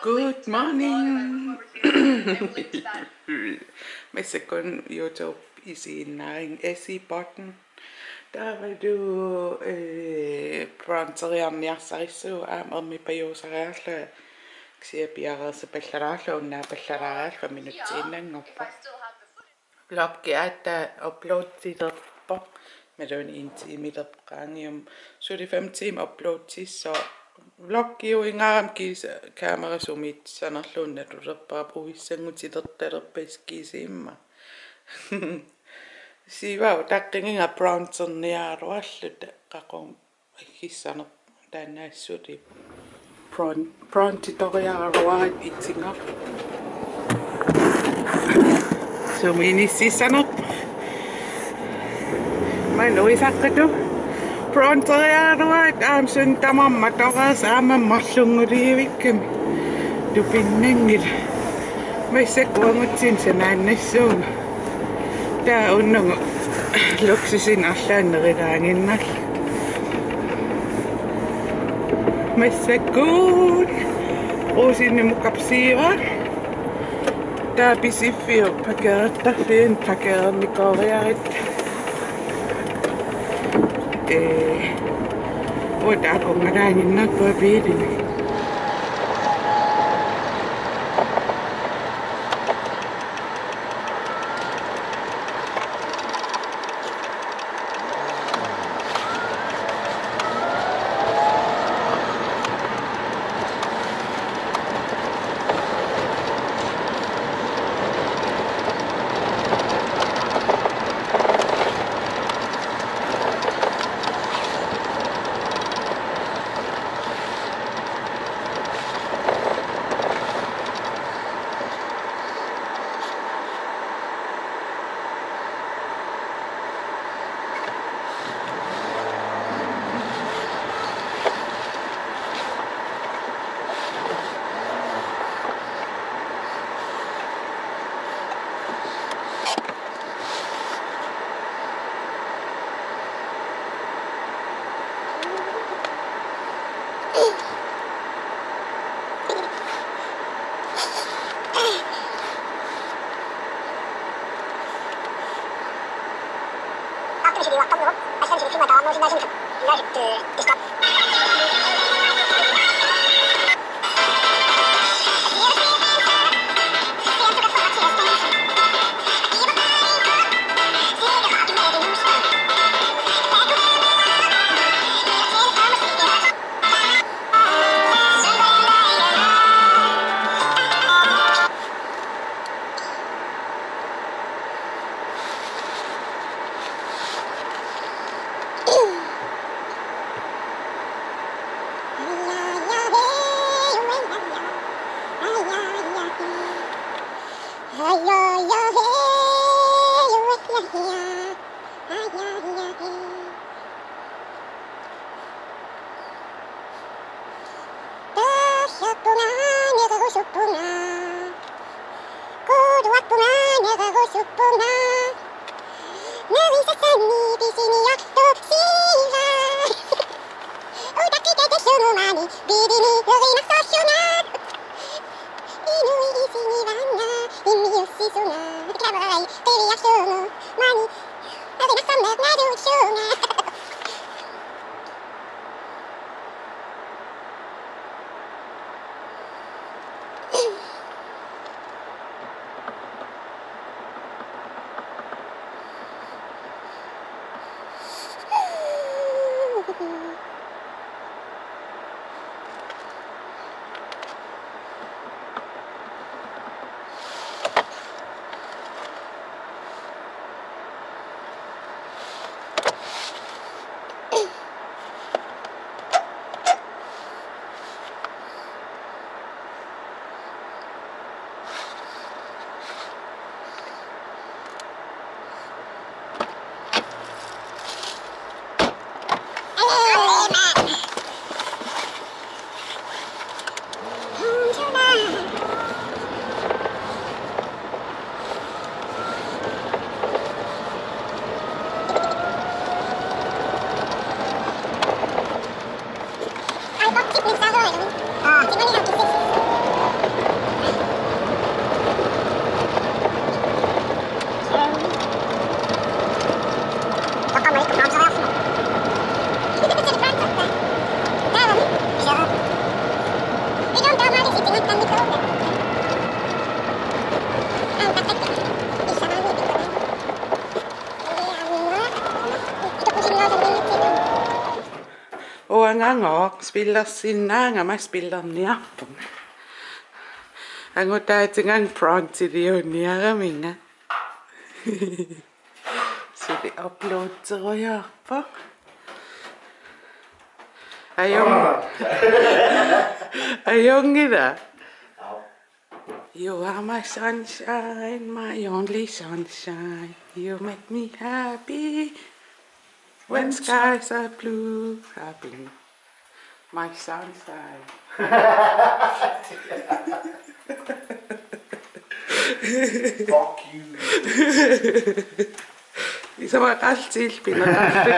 Good morning. Med sekund YouTube i sin næring esi-botten. Der vil du bronzerian jarsarisu ammi pajusaralla ksia biarasa ballaralla unna ballaralla minutsinnangorpa. Lopki atta upload tiderpa melon intimiderqaangium 75 timer upload tissa vloggi jo ingaramkis kamerasumit sanerlunna tulerpaa puissangutidertalerpaiskiisiimma siva taqqinginga bronzerniaaruallut qaqom kissaner taannaassuti bronzitoriaaruarit itsinga suminississaner manuisaqqatu bronzeriaaruat aamsun tamamma toras aamammarlunguliivikkami tupinnangil maissakuangutsin sanaannassuunga taa unnungu luksisin allaannerilaanginnall maissakuun uusinnimuqapsiiva taa pisiffiu pakerettafiin pakerernikoriarit udah aku ngadain aku beli. Tinggal lihat di sini. angor spillersinnaanga ma spillerniarpung. Angutaatingang prontiliuniaraminga. Suli uploadterujarpa. Ayongida. You are my sunshine, my only sunshine. You make me happy when skies are blue. Happy, my sunshine. Fuck you. Isa makalsil pinatapit.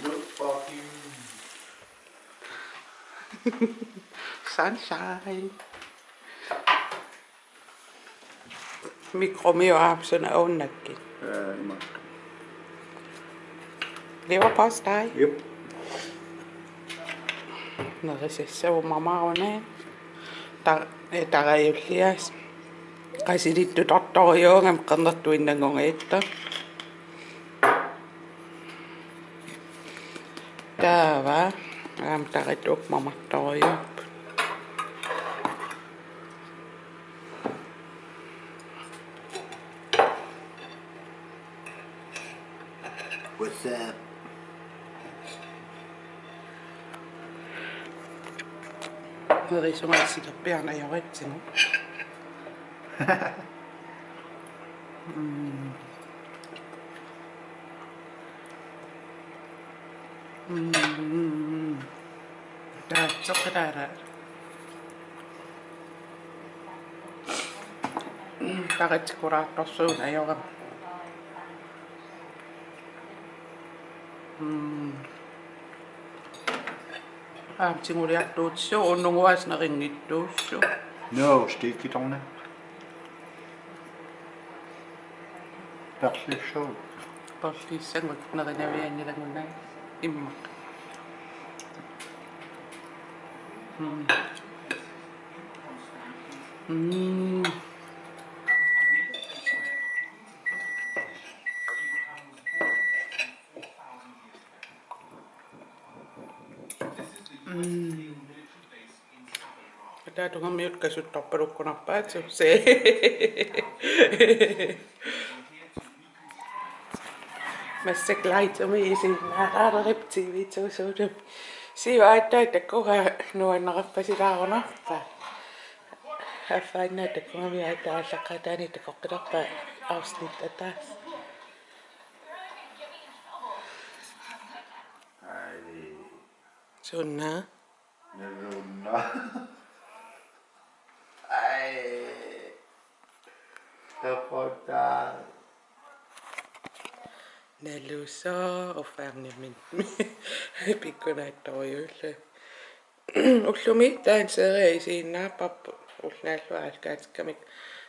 No, fuck you. Sunshine. Mikromeoapsena onnakin. Leverpostej. Yep. Nerisessa umamauneen. Tarajullias. Kasidittu tottoriungam qernartuinnangorngiitta. Tava am tarittup mamattoriup. What's that? Nerisungatsita piana joritsingu. Tsokadara. Taritsikuraattorsuuna joram. Aamtinguliartuutsu unnunguasnerinngittuussu. No, steekkitorne. Perslisshow. Porlissangut nerinaviannilangunai immaq. Täytyy miutkaisut tapperukkunappäät se. Mä se klaitsumi sinä reptiivitsu suudu. Siva että koha nuonna rappasi raunappa. Häfäin että kun mä vietään sakata niitä kokkerappa avsnitta taas. Ai. Sunna. Nerunna. Ai. Tapota. Nelusa ofärnimin. Pikkunäittojuille. Ullumi tän serei siinä pappu. Ullnällu alkaatkamik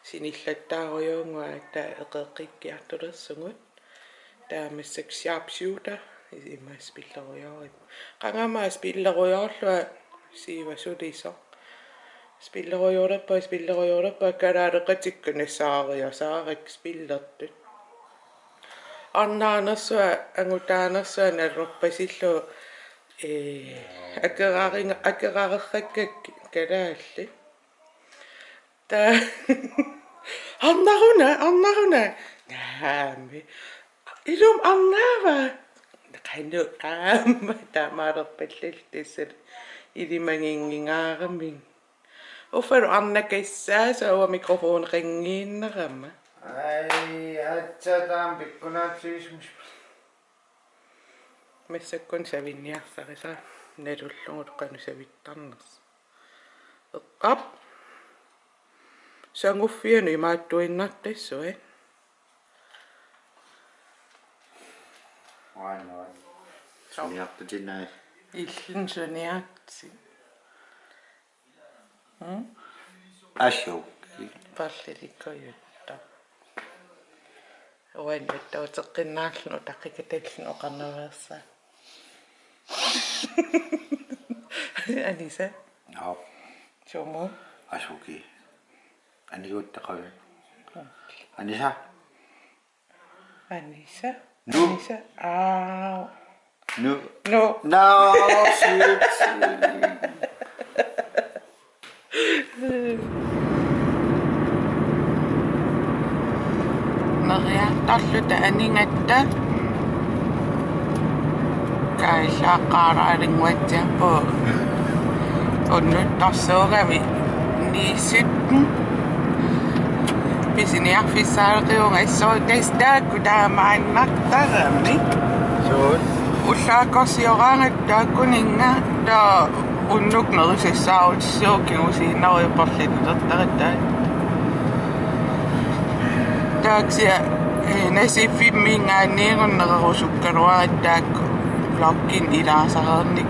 sinillättaarujungua että eqeqqikkiartulersungut. Taamissek sharpshooter isima spillerujorit. Qangamaa spillerujoorlua siiva suliso. Spillerujoorpa kalaareqatikkunissaaria saarik spillertut. Annaanersua angutaanersua nalorpasillu akeraarerrakkak kalaalli. Ta Annaruna. Naami. Ilum annava. Kannu qaamma taamaalerpalliltissal ilimangingingaaraming. Ufalu annakaissaa sawa mikrofon ringiinneramma. Ai, atsataan pikkunatsiismus. Messakkun savinniarfarisa nalullungut qanusavittarners. Eqqap. Sanguffianu imaattuinnartissu Ainoa. Suniartutin näin. Illun suniaatsi. Asjokki. Pallilikojutta. Uannutta uteqqinnаарlunu taqqikatallunu oqarnaversa. Anisa. Ja. Sumu. Asjokki. Aniguuttaqavi. Anisa. Anisa. Nu. Nu. No. No, shit. Neriartarluta aningatta kaillaaqqaaraalinguatsiarpu unnuttarsuugami niissutten pisiniarfissaareqiunga issuutastaakku taamaannartarami Sådan. ullaakorsioraangattaakkuninga taa unnuknerisissaarutsuukingusiinariuporlinilertarittaa taaksia nasiffimingaanniirunnerarusukkaluarittaakku blogin ilaasaqernik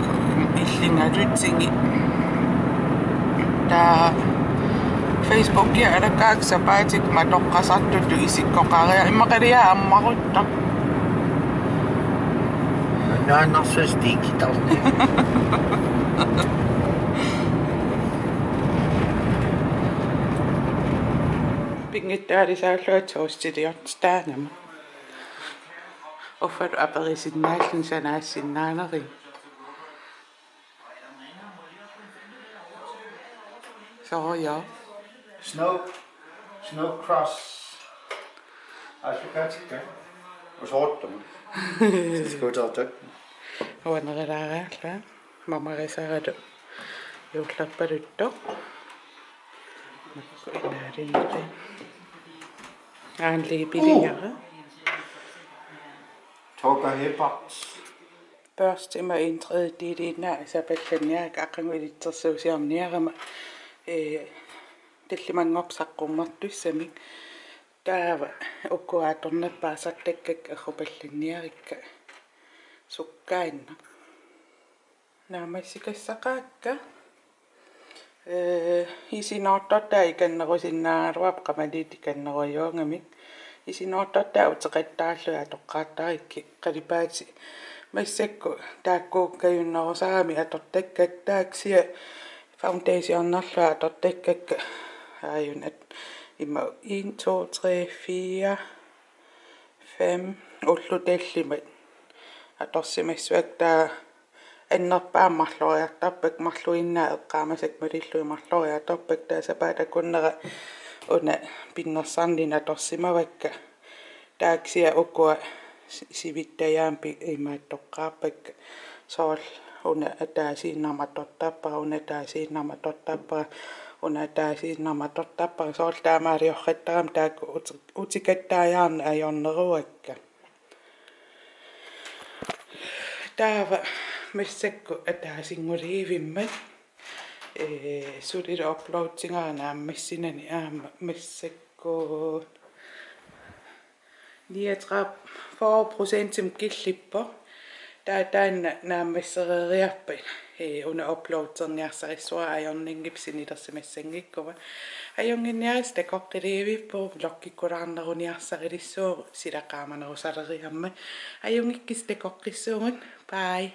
illingalutsingi taa Facebookia alakaaksapaatik matoqqasartullu isikkoqaria imaqaria ammarutta Naannarsus digitalni. pingittaalisaalluatsoostiliortstaanama uffat aperisinnaallun sanaassinnaanerin sorja Snow Cross. Asukatsikka. Usoortama. Skuutertut. uaneralaaraalla mamarisaratu juullerpalutto makku inaalingqi aanliipiliara Toga Hebert. Først til mig indtræde det er nær sabbatlanær gang ved det tersusiamnærama det mange opsaqqumartussami taava ukkuaatornappaasartakkak arrupallanniarikka sukkainna naamassikassaqaakka isinortortaa ikannerusinnaaruap qamaliit ikannerujuungamik isinortortaa uteqattaarlua toqqaattarikki qalipaati massakku taakkuukkajunnerusaami atortakkak taaksia foundationnerlua atortakkak ajun at imma 1 2 3 4 5 ullutallimat atorsimassuaktaa annerpaammarloriartarpak marluinnaa eqqaamasak malilluimarloriartarpak taasapatakunnera una pinnersarnin atorsimavakka taaksia ukkua sivittajaampi imaattoqqaarpak sool una ataasiinnermatortarpara una taasiinnermatortarpara una taasiinnermatortarpara sool taamaaliorrattaram taakku utikattaajaarna ajorneruakka taava massakku ataasinguliivimmat sulila uploadsingaanaammassinani aama massakku 39% som gillipper taanna naammassereriarpat una uploadserniarsarissuara ajorningipsinilersimassangikkuva ajornginniarista koqqiliivippu blokkikkularneruniarsarilissuu silaqaamanerusareriamma ajorngikkista koqqissuungut bye